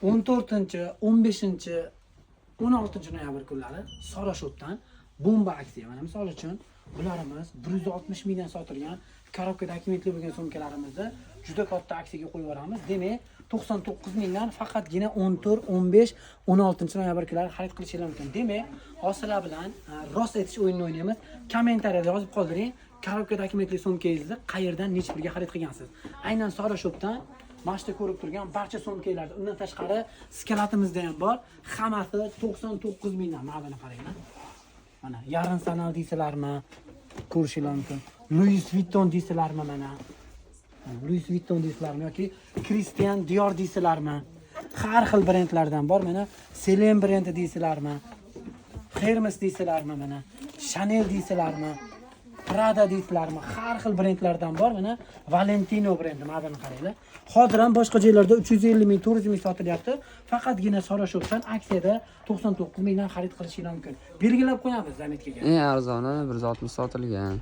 14-chi, 15-chi, 16 noyabr kunlari Sara Shop'dan bomba aksiya. Mana misol uchun bularimiz 160 mingdan sotilgan korobkadagi metli bo'lgan sumkalarimizni juda katta aksiyaga qo'yib yuboramiz. Demak, 99 mingdan faqatgina 14, 15, 16 noyabr kunlari xarid qilishingiz mumkin. Demak, hozirlar bilan rost aytish o'yinini o'ynaymiz. Kommentariyada yozib qoldiring. Korobkadagi metli sumkangizni qayerdan necha pulga xarid qilgansiz? Aynan Sara Shop'dan Mashta ko'rib turgan barcha sumkalarda, undan tashqari skalatimizda ham bor. Hammasi 99 mingdan. Mana buni qaranglar. Mana yarim sanal deysizlarmi? Ko'rishingiz mumkin. Louis Vuitton deysizlarmi mana? Louis Vuitton deysizlarmi yoki Christian Dior deysizlarmi? Har xil brendlardan bor. Mana Celine brendi deysizlarmi? Hermes deysizlarmi mana? Chanel deysizlarmi? Prada deysizlarmi? Har xil brendlardan bor. Mana Valentino brendi. Mana buni qaranglar. Hozir ham boshqa joylarda 350 ming, 400 ming sotilyapti. Faqatgina Sara Shop'dan aksiyada 99 mingdan xarid qilishingiz mumkin. Belgilab qo'yamiz zametga. Eng arzoni 160 sotilgan.